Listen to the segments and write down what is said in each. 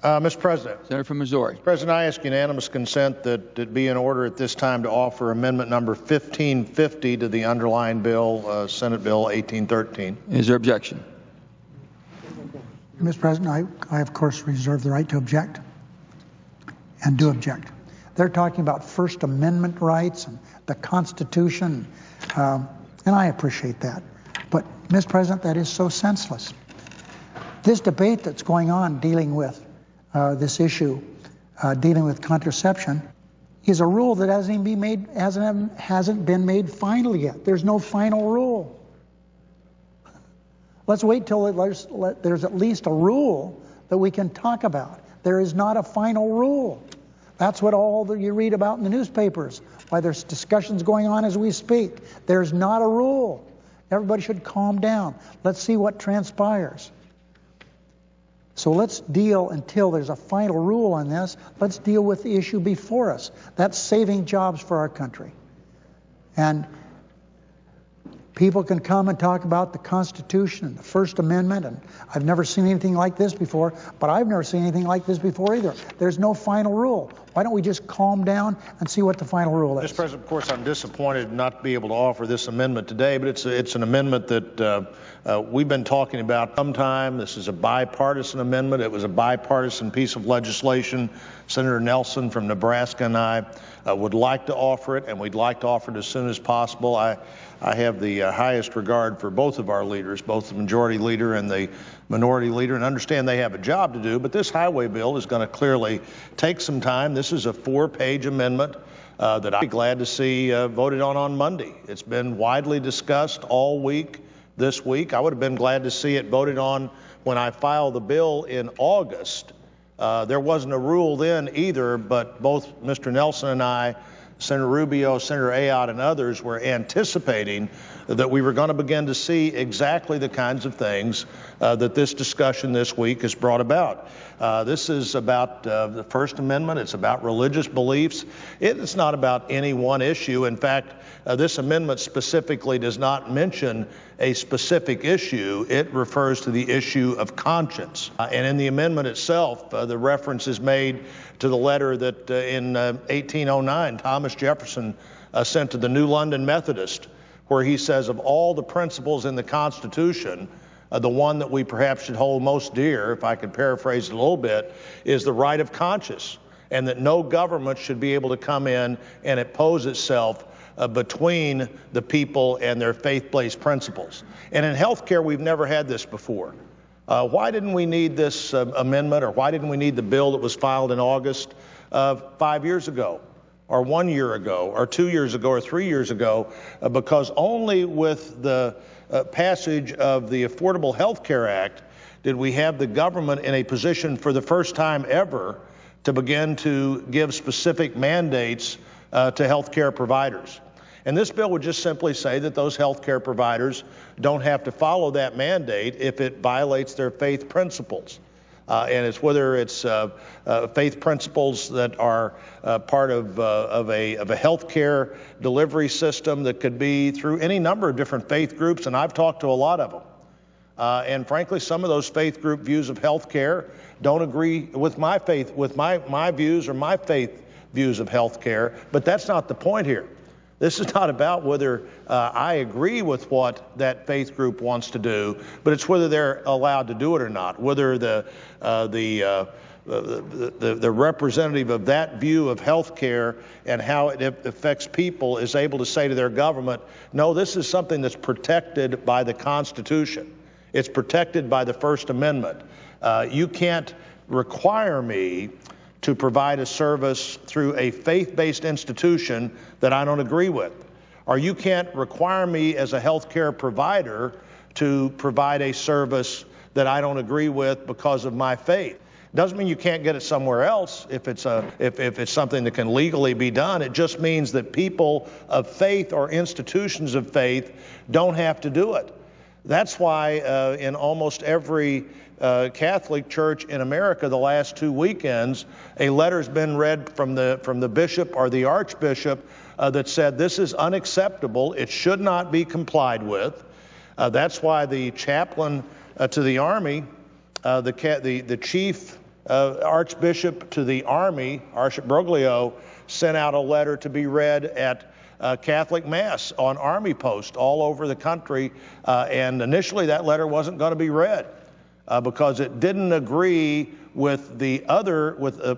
Mr. President. Senator from Missouri. President, I ask unanimous consent that it be in order at this time to offer amendment number 1550 to the underlying bill, Senate Bill 1813. Is there objection? Mr. President, I of course reserve the right to object and do object. They're talking about First Amendment rights and the Constitution, and I appreciate that. But, Mr. President, that is so senseless. This debate that's going on dealing with this issue, dealing with contraception, is a rule that hasn't been made final yet. There's no final rule. Let's wait till there's at least a rule that we can talk about. There is not a final rule. That's what you read about in the newspapers, why there's discussions going on as we speak. There's not a rule. Everybody should calm down. Let's see what transpires. So let's deal, until there's a final rule on this, let's deal with the issue before us. That's saving jobs for our country. And people can come and talk about the Constitution and the First Amendment, and I've never seen anything like this before, but I've never seen anything like this before either. There's no final rule. Why don't we just calm down and see what the final rule is? Mr. President, of course, I'm disappointed not to be able to offer this amendment today, but it's an amendment that we've been talking about sometime. This is a bipartisan amendment. It was a bipartisan piece of legislation. Senator Nelson from Nebraska and I would like to offer it, and we'd like to offer it as soon as possible. I have the highest regard for both of our leaders, both the majority leader and the minority leader, and understand they have a job to do, but this highway bill is going to clearly take some time. This is a 4-page amendment that I'd be glad to see voted on Monday. It's been widely discussed all week this week. I would have been glad to see it voted on when I filed the bill in August. There wasn't a rule then either, but both Mr. Nelson and I, Senator Rubio, Senator Ayotte, and others were anticipating that we were going to begin to see exactly the kinds of things that this discussion this week has brought about. This is about the First Amendment. It's about religious beliefs. It's not about any one issue. In fact, this amendment specifically does not mention a specific issue. It refers to the issue of conscience. And in the amendment itself, the reference is made to the letter that in 1809 Thomas Jefferson sent to the New London Methodist, where he says of all the principles in the Constitution, the one that we perhaps should hold most dear, if I could paraphrase it a little bit, is the right of conscience, and that no government should be able to come in and impose itself between the people and their faith-based principles. And in healthcare, we've never had this before. Why didn't we need this amendment, or why didn't we need the bill that was filed in August 5 years ago, or 1 year ago, or 2 years ago, or 3 years ago? Because only with the passage of the Affordable Health Care Act did we have the government in a position for the first time ever to begin to give specific mandates to health care providers. And this bill would just simply say that those health care providers don't have to follow that mandate if it violates their faith principles. And it's whether it's faith principles that are part of a health care delivery system that could be through any number of different faith groups, and I've talked to a lot of them. And frankly, some of those faith group views of health care don't agree with my faith, with my views or my faith views of health care, but that's not the point here. This is not about whether I agree with what that faith group wants to do, but it's whether they're allowed to do it or not, whether the representative of that view of health care and how it affects people is able to say to their government, no, this is something that's protected by the Constitution. It's protected by the First Amendment. You can't require me to provide a service through a faith-based institution that I don't agree with. Or you can't require me as a health care provider to provide a service that I don't agree with because of my faith. Doesn't mean you can't get it somewhere else if it's something that can legally be done. It just means that people of faith or institutions of faith don't have to do it. That's why in almost every Catholic church in America the last 2 weekends, a letter's been read from the bishop or the archbishop that said this is unacceptable. It should not be complied with. That's why the chaplain to the Army, the chief Archbishop to the Army, Archbishop Broglio, sent out a letter to be read at Catholic Mass on Army posts all over the country, and initially that letter wasn't going to be read because it didn't agree with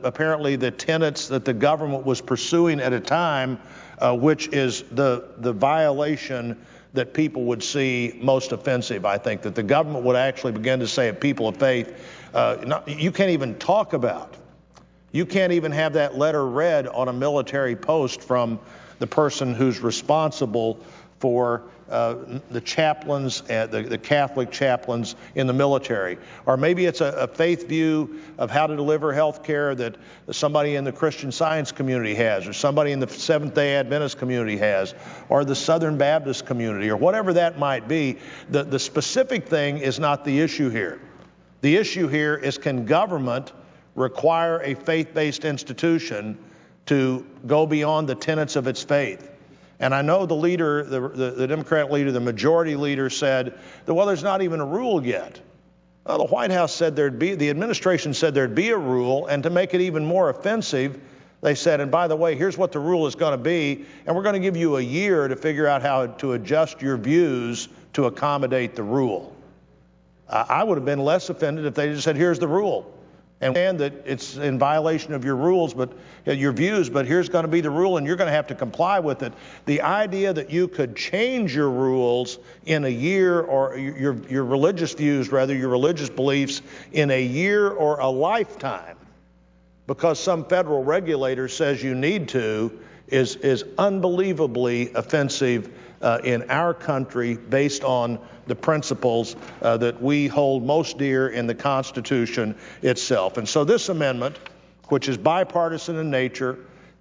apparently the tenets that the government was pursuing at a time, which is the violation that people would see most offensive. I think that the government would actually begin to say, a people of faith, you can't even talk about. You can't even have that letter read on a military post from the person who's responsible for the chaplains, the Catholic chaplains in the military. Or maybe it's a faith view of how to deliver health care that somebody in the Christian Science community has, or somebody in the Seventh-day Adventist community has, or the Southern Baptist community, or whatever that might be. The specific thing is not the issue here. The issue here is, can government require a faith-based institution to go beyond the tenets of its faith? And I know the leader, the Democrat leader, the majority leader said that, well, there's not even a rule yet. Well, the White House said the administration said there'd be a rule, and to make it even more offensive, they said, and by the way, here's what the rule is going to be, and we're going to give you a year to figure out how to adjust your views to accommodate the rule. I would have been less offended if they just said, here's the rule. And that it's in violation of your rules, but your views, but here's going to be the rule and you're going to have to comply with it. The idea that you could change your rules in a year, or your religious views, rather, your religious beliefs in a year or a lifetime because some federal regulator says you need to, is unbelievably offensive in our country based on the principles that we hold most dear in the Constitution itself. And so this amendment, which is bipartisan in nature,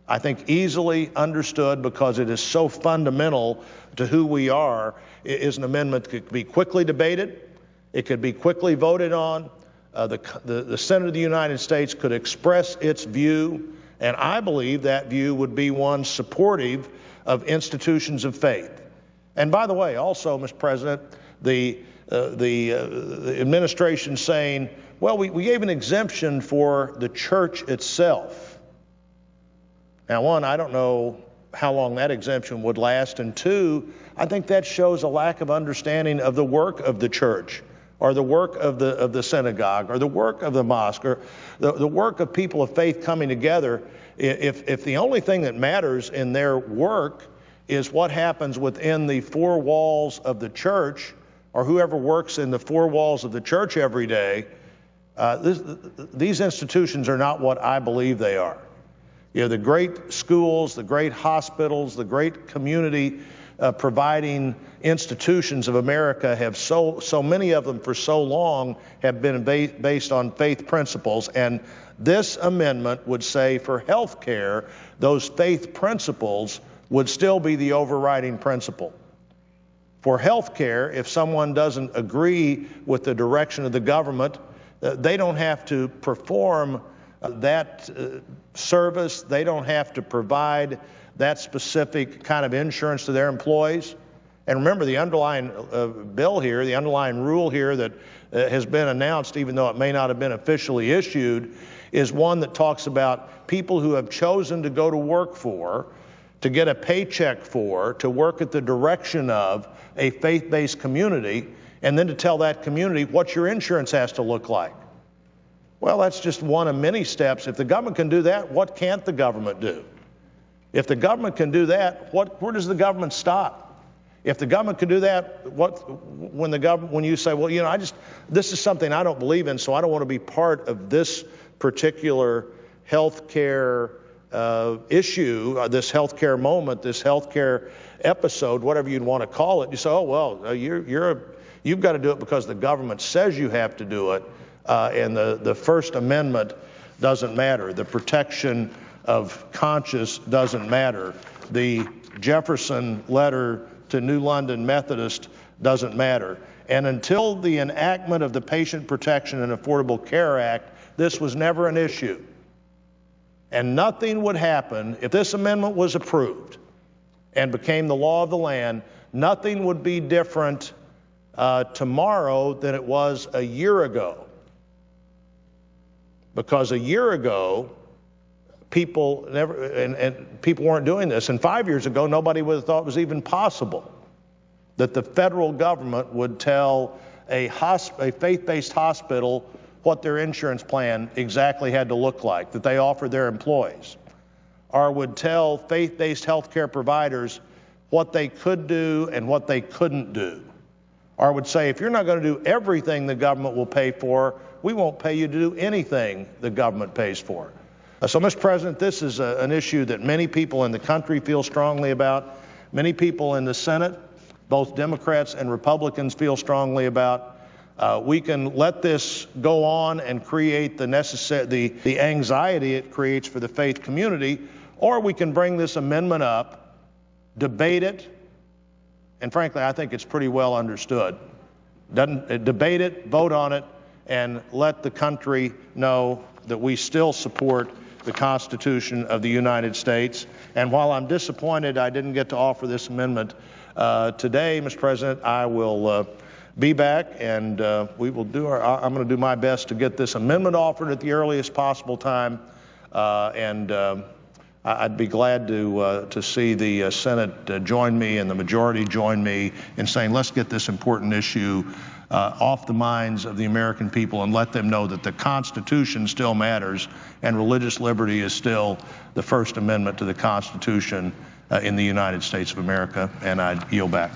I think easily understood because it is so fundamental to who we are, is an amendment that could be quickly debated. It could be quickly voted on. The Senate of the United States could express its view, and I believe that view would be one supportive of institutions of faith. And by the way, also, Mr. President, the administration saying, well, we gave an exemption for the church itself. Now, one, I don't know how long that exemption would last, and two, I think that shows a lack of understanding of the work of the church, or the work of the synagogue, or the work of the mosque, or the work of people of faith coming together. If the only thing that matters in their work is what happens within the four walls of the church, or whoever works in the four walls of the church every day, these institutions are not what I believe they are. You know, the great schools, the great hospitals, the great community providing institutions of America have so many of them for so long have been based on faith principles. And this amendment would say for health care, those faith principles would still be the overriding principle. For health care, if someone doesn't agree with the direction of the government, they don't have to perform that service. They don't have to provide that specific kind of insurance to their employees. And remember, the underlying bill here, the underlying rule here that has been announced, even though it may not have been officially issued, is one that talks about people who have chosen to go to work for, to get a paycheck for, to work at the direction of a faith-based community, and then to tell that community what your insurance has to look like. Well, that's just one of many steps. If the government can do that, what can't the government do? If the government can do that, where does the government stop? If the government can do that, when you say, well, you know, this is something I don't believe in, so I don't want to be part of this particular health care issue, this health care moment, this health care episode, whatever you'd want to call it, you say, oh, well, you've got to do it because the government says you have to do it, and the First Amendment doesn't matter. The protection of conscience doesn't matter. The Jefferson letter to New London Methodist doesn't matter. And until the enactment of the Patient Protection and Affordable Care Act, this was never an issue. And nothing would happen if this amendment was approved and became the law of the land. Nothing would be different tomorrow than it was a year ago. because a year ago, people people weren't doing this. And 5 years ago, nobody would have thought it was even possible that the federal government would tell a faith-based hospital what their insurance plan exactly had to look like, that they offer their employees, or would tell faith-based healthcare providers what they could do and what they couldn't do, or would say, if you're not going to do everything the government will pay for, we won't pay you to do anything the government pays for. So, Mr. President, this is an issue that many people in the country feel strongly about. Many people in the Senate, both Democrats and Republicans, feel strongly about. We can let this go on and create the anxiety it creates for the faith community, or we can bring this amendment up, debate it, and frankly, I think it's pretty well understood. Debate it, vote on it, and let the country know that we still support the Constitution of the United States. And while I'm disappointed I didn't get to offer this amendment today, Mr. President, I will be back, and we will do I'm going to do my best to get this amendment offered at the earliest possible time, and I'd be glad to see the Senate join me and the majority join me in saying, let's get this important issue off the minds of the American people and let them know that the Constitution still matters and religious liberty is still the First Amendment to the Constitution in the United States of America. And I yield back.